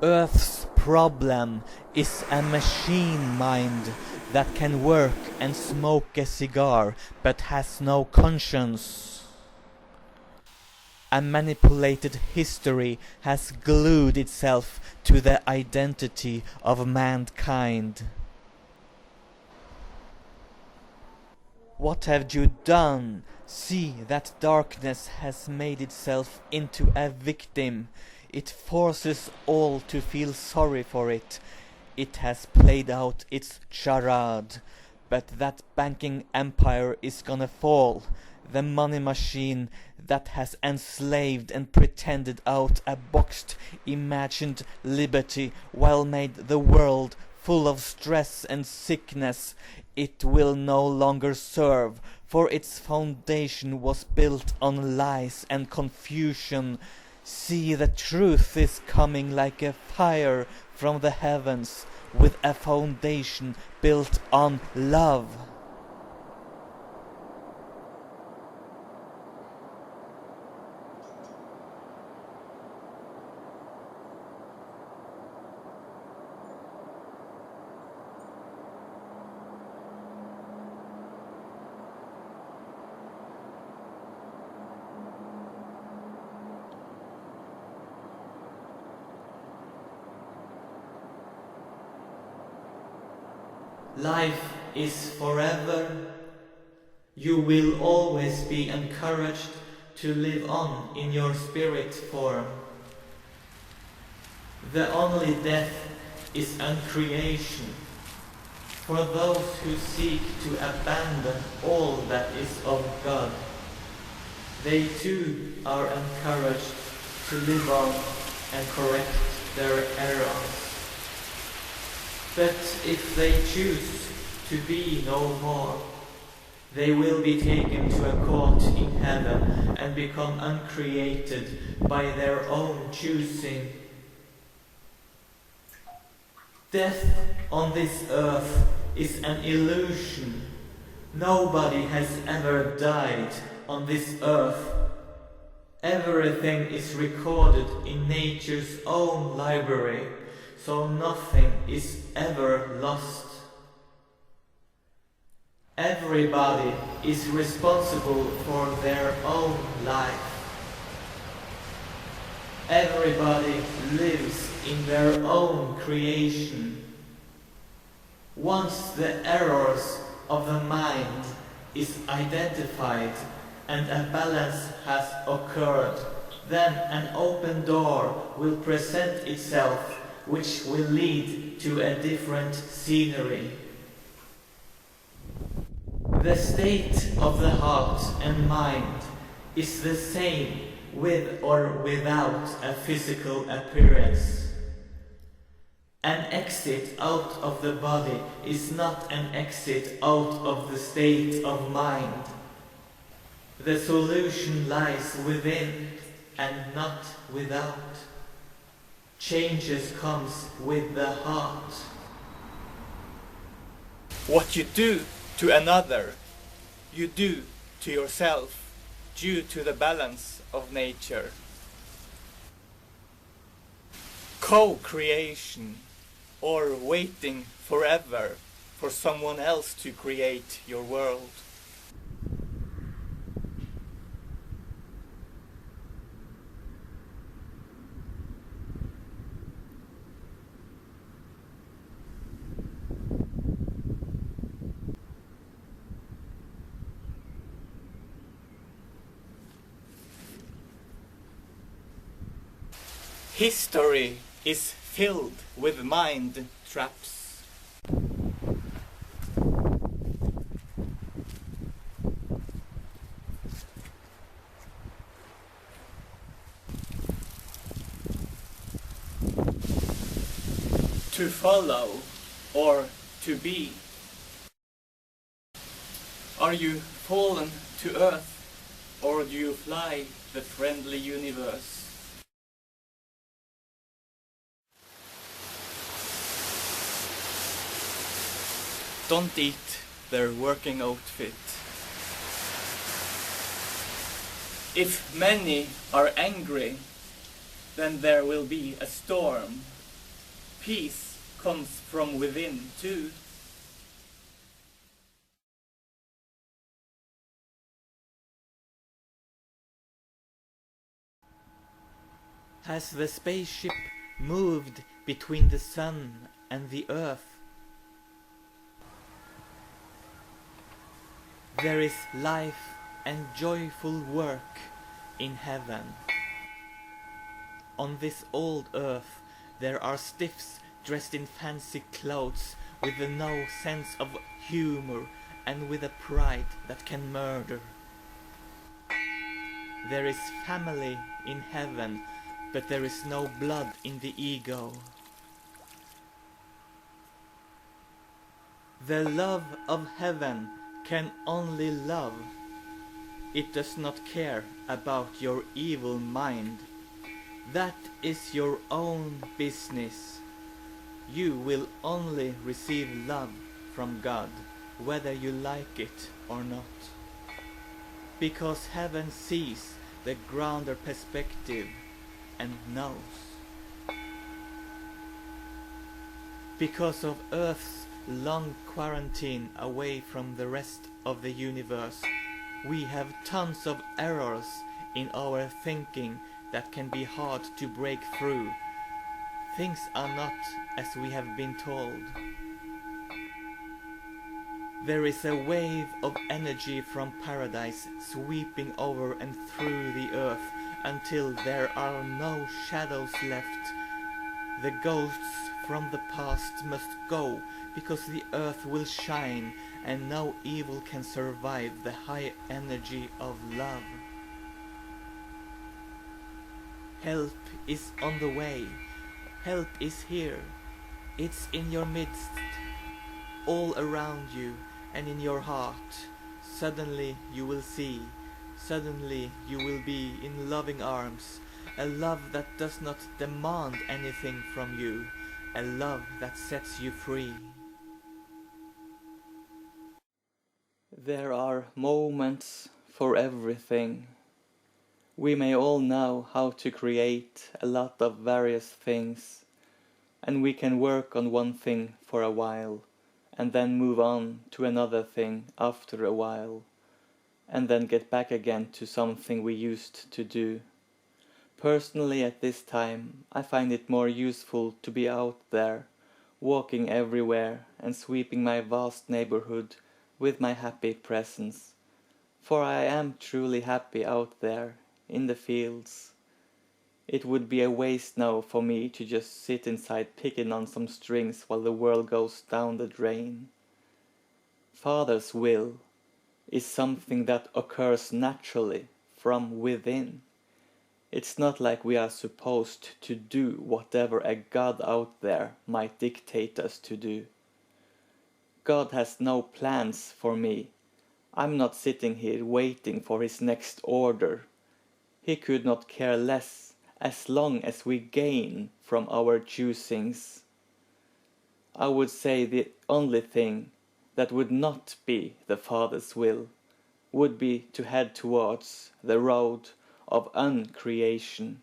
Earth's problem is a machine mind that can work and smoke a cigar but has no conscience. A manipulated history has glued itself to the identity of mankind. What have you done? See that darkness has made itself into a victim. It forces all to feel sorry for it. It has played out its charade. But that banking empire is gonna fall. The money machine that has enslaved and pretended out a boxed, imagined liberty while made the world full of stress and sickness, it will no longer serve, for its foundation was built on lies and confusion. See, the truth is coming like a fire from the heavens, with a foundation built on love. Life is forever. You will always be encouraged to live on in your spirit form. The only death is uncreation. For those who seek to abandon all that is of God, they too are encouraged to live on and correct their errors. But if they choose to be no more, they will be taken to a court in heaven and become uncreated by their own choosing. Death on this earth is an illusion. Nobody has ever died on this earth. Everything is recorded in nature's own library, so nothing is ever lost. Everybody is responsible for their own life. Everybody lives in their own creation. Once the errors of the mind is identified and a balance has occurred, then an open door will present itself, which will lead to a different scenery. The state of the heart and mind is the same with or without a physical appearance. An exit out of the body is not an exit out of the state of mind. The solution lies within and not without. Changes comes with the heart. What you do to another, you do to yourself, due to the balance of nature. Co-creation, or waiting forever for someone else to create your world. History is filled with mind traps. To follow or to be. Are you fallen to earth, or do you fly the friendly universe? Don't eat their working outfit. If many are angry, then there will be a storm. Peace comes from within too. Has the spaceship moved between the sun and the earth? There is life and joyful work in heaven. On this old earth there are stiffs dressed in fancy clothes with no sense of humor and with a pride that can murder. There is family in heaven, but there is no blood in the ego. The love of heaven can only love. It does not care about your evil mind. That is your own business. You will only receive love from God, whether you like it or not. Because heaven sees the grander perspective and knows. Because of Earth's long quarantine away from the rest of the universe, we have tons of errors in our thinking that can be hard to break through. Things are not as we have been told. There is a wave of energy from paradise sweeping over and through the earth until there are no shadows left. The ghosts from the past must go because the earth will shine and no evil can survive the high energy of love. Help is on the way. Help is here. It's in your midst, all around you and in your heart. Suddenly you will see. Suddenly you will be in loving arms. A love that does not demand anything from you. A love that sets you free. There are moments for everything. We may all know how to create a lot of various things, and we can work on one thing for a while, and then move on to another thing after a while, and then get back again to something we used to do. Personally, at this time, I find it more useful to be out there, walking everywhere and sweeping my vast neighborhood with my happy presence. For I am truly happy out there, in the fields. It would be a waste now for me to just sit inside picking on some strings while the world goes down the drain. Father's will is something that occurs naturally from within. It's not like we are supposed to do whatever a God out there might dictate us to do. God has no plans for me. I'm not sitting here waiting for his next order. He could not care less as long as we gain from our choosings. I would say the only thing that would not be the Father's will would be to head towards the road of uncreation.